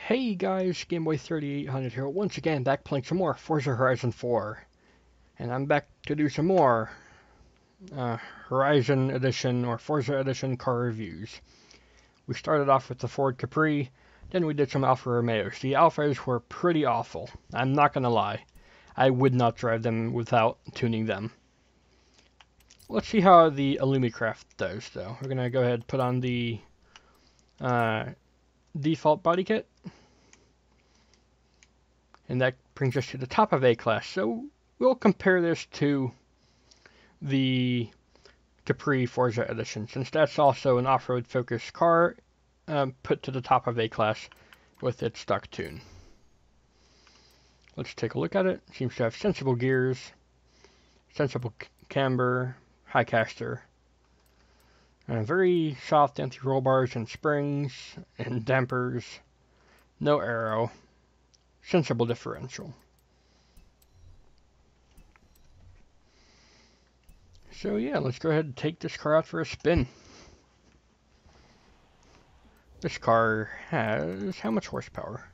Hey guys, Gameboy3800 here, once again back playing some more Forza Horizon 4. And I'm back to do some more Horizon Edition or Forza Edition car reviews. We started off with the Ford Capri, then we did some Alfa Romeos. The Alfas were pretty awful, I'm not gonna lie. I would not drive them without tuning them. Let's see how the Alumi craft does though. We're gonna go ahead and put on the default body kit. And that brings us to the top of A-Class. So we'll compare this to the Capri Forza Edition, since that's also an off-road focused car put to the top of A-Class with its stock tune. Let's take a look at it. Seems to have sensible gears, sensible camber, high caster, very soft anti-roll bars and springs and dampers, no aero, sensible differential. So yeah, let's go ahead and take this car out for a spin. This car has how much horsepower?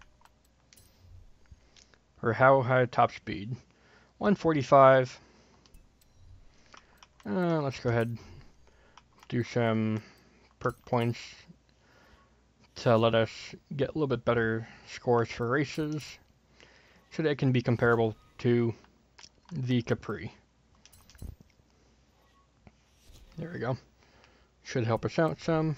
Or how high top speed? 145. Let's go ahead and do some perk points to let us get a little bit better scores for races, so that it can be comparable to the Capri. There we go. Should help us out some.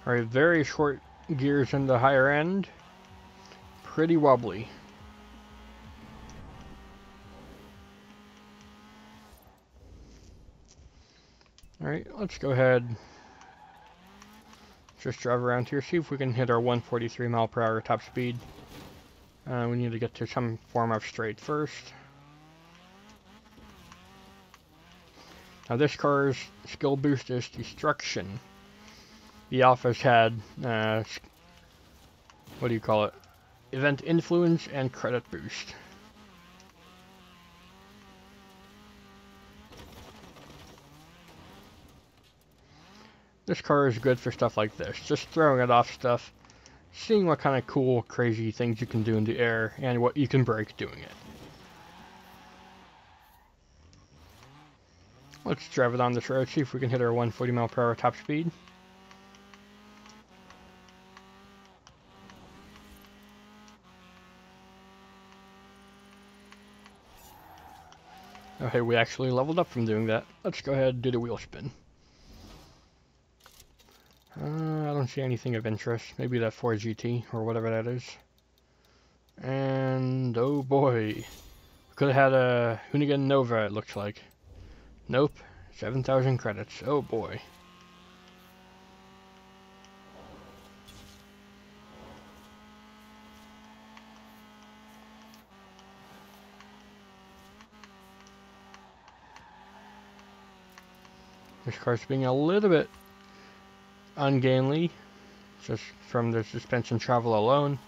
Alright, very short gears in the higher end. Pretty wobbly. Alright, let's go ahead. Just drive around here, see if we can hit our 143 mile per hour top speed. We need to get to some form of straight first. Now this car's skill boost is destruction. The Alphas had, what do you call it? Event influence and credit boost. This car is good for stuff like this, just throwing it off stuff, seeing what kind of cool, crazy things you can do in the air, and what you can break doing it. Let's drive it on this road, see if we can hit our 140 mile per hour top speed. Okay, we actually leveled up from doing that. Let's go ahead and do the wheel spin. I don't see anything of interest. Maybe that 4GT or whatever that is. And oh boy, could have had a Hoonigan Nova, it looks like. Nope, 7,000 credits. Oh boy. This car's being a little bit ungainly, just from the suspension travel alone.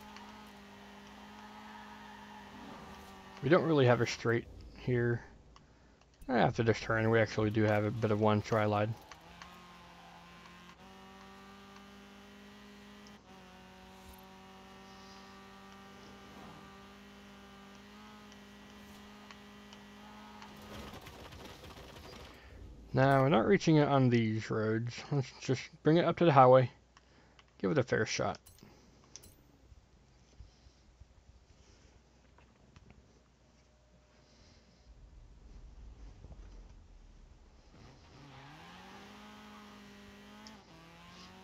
We don't really have a straight here. After this turn, we actually do have a bit of one tri-lide. Now, we're not reaching it on these roads. Let's just bring it up to the highway. Give it a fair shot.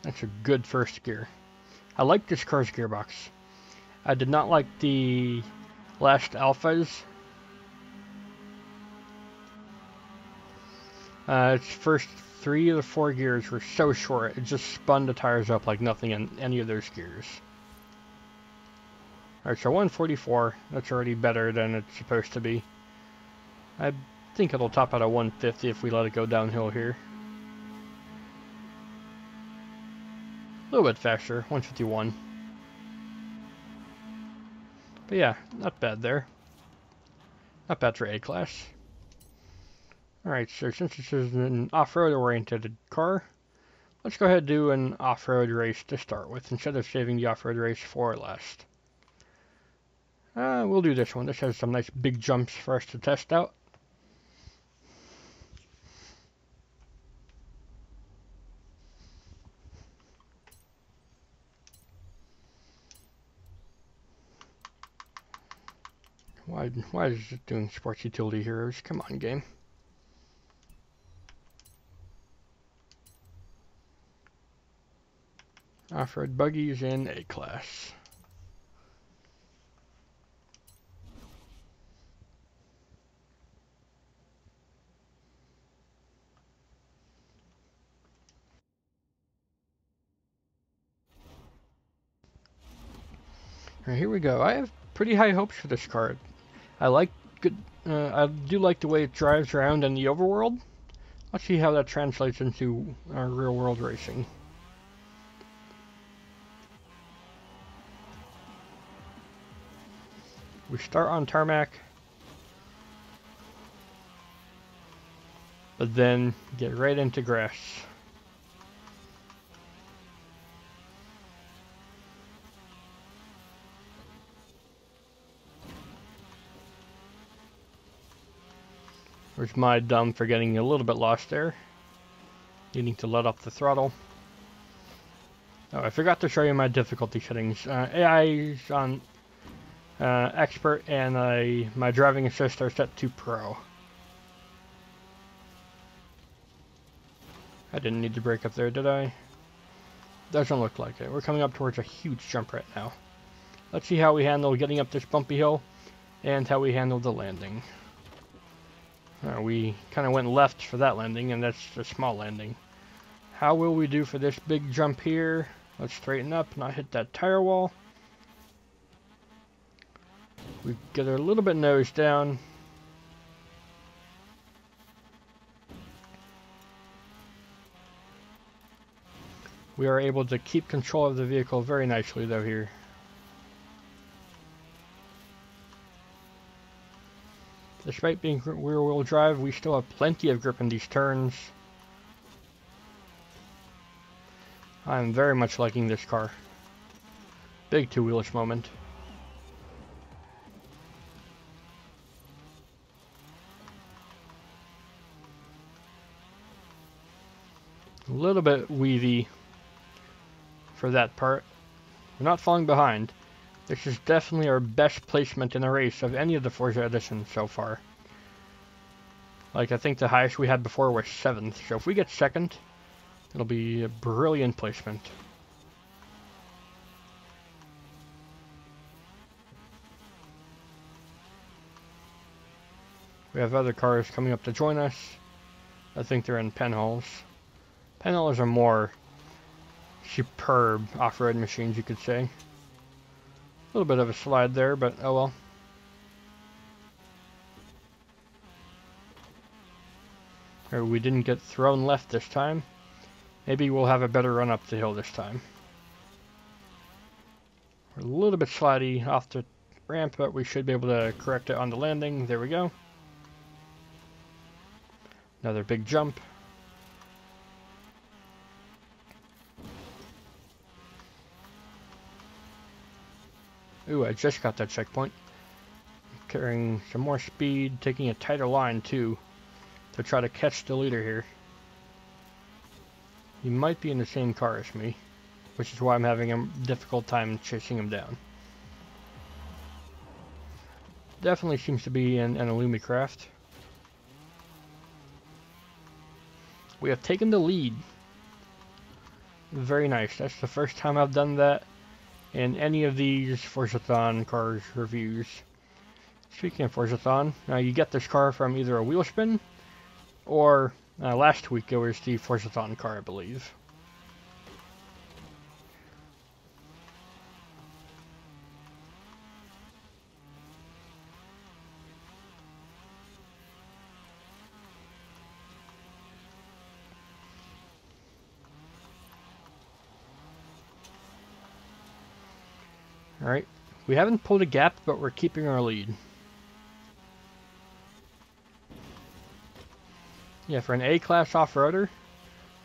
That's a good first gear. I like this car's gearbox. I did not like the last Alphas. Its first 3 of the 4 gears were so short, it just spun the tires up like nothing in any of those gears. Alright, so 144, that's already better than it's supposed to be. I think it'll top out at 150 if we let it go downhill here. A little bit faster, 151. But yeah, not bad there. Not bad for A-Class. Alright, so since this is an off-road oriented car, let's go ahead and do an off-road race to start with, instead of saving the off-road race for last. We'll do this one. This has some nice big jumps for us to test out. Why is it doing Sports Utility Heroes? Come on, game. Off-road buggies in A-class. Alright, here we go. I have pretty high hopes for this card. I do like the way it drives around in the overworld. Let's see how that translates into real-world racing. We start on tarmac, but then get right into grass. Where's my dumb for getting a little bit lost there? Needing to let off the throttle. Oh, I forgot to show you my difficulty settings. AI is on expert, and my driving assist are set to pro. I didn't need to brake up there, did I? Doesn't look like it. We're coming up towards a huge jump right now. Let's see how we handle getting up this bumpy hill, and how we handle the landing. We kind of went left for that landing, and that's a small landing. How will we do for this big jump here? Let's straighten up, not hit that tire wall. We get a little bit nose down. We are able to keep control of the vehicle very nicely though here. Despite being rear-wheel drive, we still have plenty of grip in these turns. I'm very much liking this car. Big two-wheelish moment. A little bit weavy for that part. We're not falling behind. This is definitely our best placement in a race of any of the Forza editions so far. Like, I think the highest we had before was 7th, so if we get 2nd, it'll be a brilliant placement. We have other cars coming up to join us. I think they're in penholes. Penholes are more superb off-road machines, you could say. A little bit of a slide there, but oh well. Or we didn't get thrown left this time. Maybe we'll have a better run up the hill this time. We're a little bit slidey off the ramp, but we should be able to correct it on the landing. There we go. Another big jump. Ooh, I just got that checkpoint. Carrying some more speed, taking a tighter line too, to try to catch the leader here. He might be in the same car as me, which is why I'm having a difficult time chasing him down. Definitely seems to be an Alumi craft. We have taken the lead. Very nice. That's the first time I've done that in any of these Forzathon cars reviews. Speaking of Forzathon, you get this car from either a wheel spin, or last week it was the Forzathon car, I believe. Alright, we haven't pulled a gap, but we're keeping our lead. Yeah, for an A-class off-roader,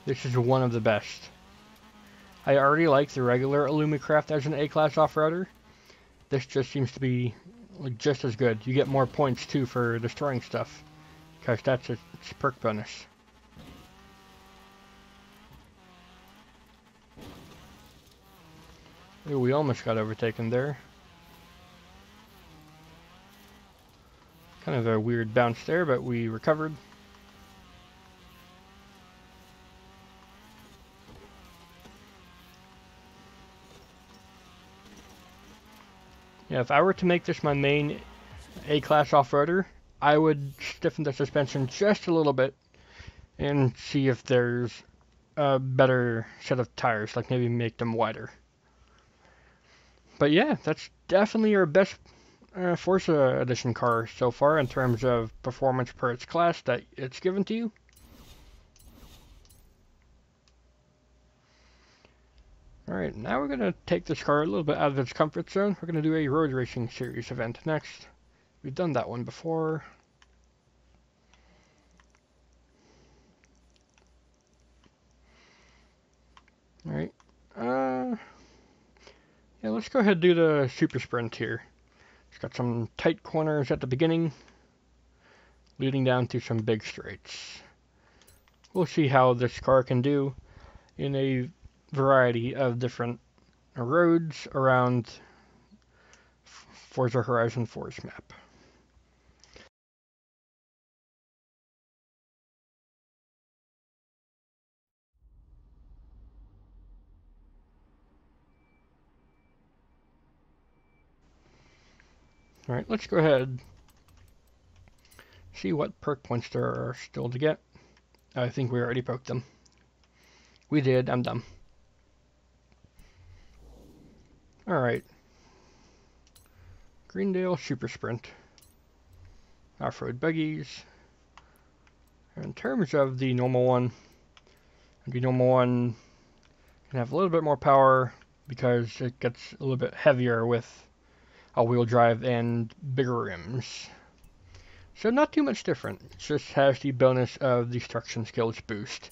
this is one of the best. I already like the regular Alumi craft as an A-class off-roader. This just seems to be like just as good. You get more points too for destroying stuff, because that's its perk bonus. Ooh, we almost got overtaken there. Kind of a weird bounce there, but we recovered. Yeah, if I were to make this my main A-class off-roader, I would stiffen the suspension just a little bit and see if there's a better set of tires, like maybe make them wider. But yeah, that's definitely our best Forza Edition car so far in terms of performance per its class that it's given to you. Alright, now we're going to take this car a little bit out of its comfort zone. We're going to do a road racing series event next. We've done that one before. Alright. Yeah, let's go ahead and do the super sprint here. It's got some tight corners at the beginning, leading down to some big straights. We'll see how this car can do in a variety of different roads around Forza Horizon 4's map. Alright, let's go ahead see what perk points there are still to get. I think we already poked them. We did, I'm dumb. Alright. Greendale Super Sprint. Off-road buggies. In terms of the normal one can have a little bit more power because it gets a little bit heavier with all-wheel drive and bigger rims. So not too much different. It just has the bonus of destruction skills boost.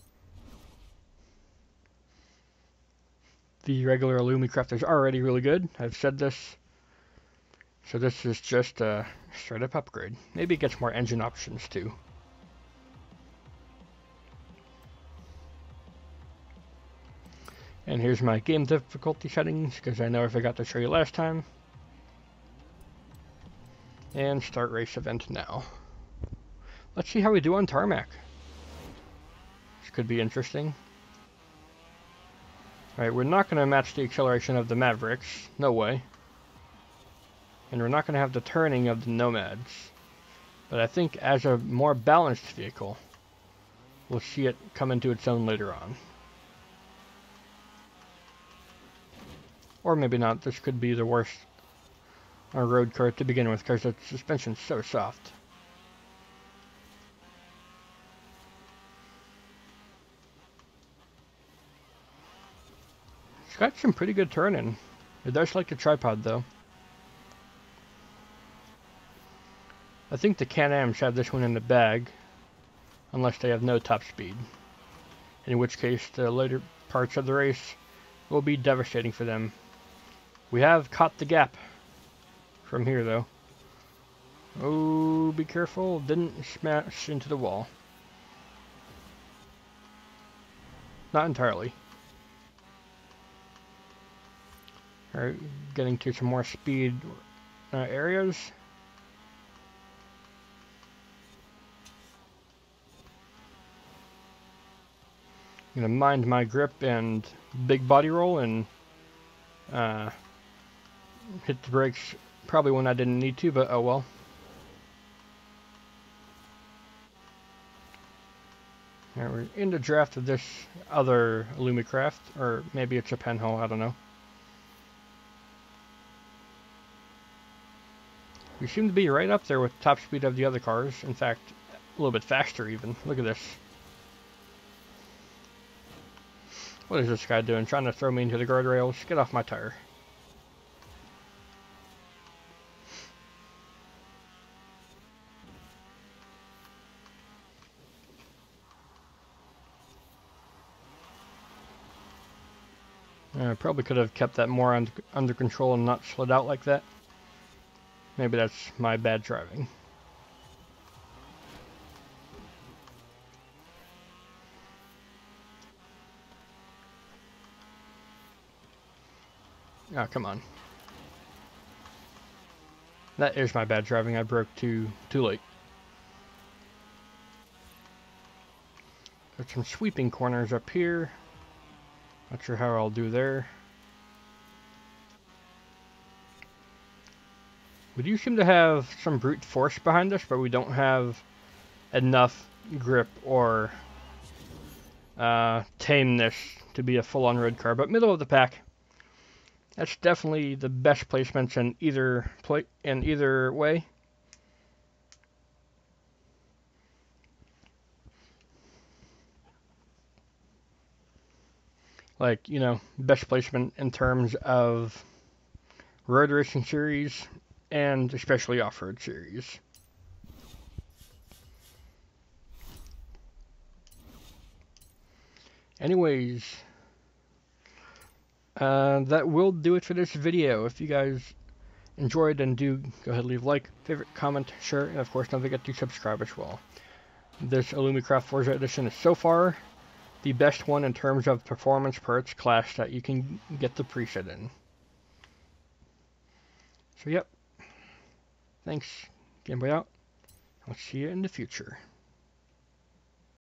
The regular Alumi craft is already really good. I've said this. So this is just a straight up upgrade. Maybe it gets more engine options too. And here's my game difficulty settings, because I know I forgot to show you last time. And start race event now. Let's see how we do on tarmac. This could be interesting. Alright, we're not going to match the acceleration of the Mavericks. No way. And we're not going to have the turning of the Nomads. But I think as a more balanced vehicle, we'll see it come into its own later on. Or maybe not. This could be the worst road car to begin with, because the suspension's so soft. It's got some pretty good turning. It does like the tripod though. I think the Can-Ams have this one in the bag, unless they have no top speed. In which case the later parts of the race will be devastating for them. We have caught the gap from here though. Oh, be careful, didn't smash into the wall. Not entirely. Alright, getting to some more speed areas. I'm gonna mind my grip and big body roll and hit the brakes probably when I didn't need to, but oh well. Alright, we're in the draft of this other Alumi craft, or maybe it's a penhole, I don't know. We seem to be right up there with top speed of the other cars. In fact, a little bit faster even. Look at this. What is this guy doing? Trying to throw me into the guardrails? Get off my tire. I probably could have kept that more under control and not slid out like that. Maybe that's my bad driving. Oh, come on. That is my bad driving. I broke too late. There's some sweeping corners up here. Not sure how I'll do there. We do seem to have some brute force behind us, but we don't have enough grip or tameness to be a full-on road car. But middle of the pack, that's definitely the best placements in either way. Like, you know, best placement in terms of road racing series and especially off-road series. Anyways, that will do it for this video. If you guys enjoyed, and do go ahead and leave a like, favorite, comment, share, and of course don't forget to subscribe as well. This Alumi Forza edition is so far the best one in terms of performance per its class that you can get the preset in. So yep, thanks, Game Boy out. I'll see you in the future.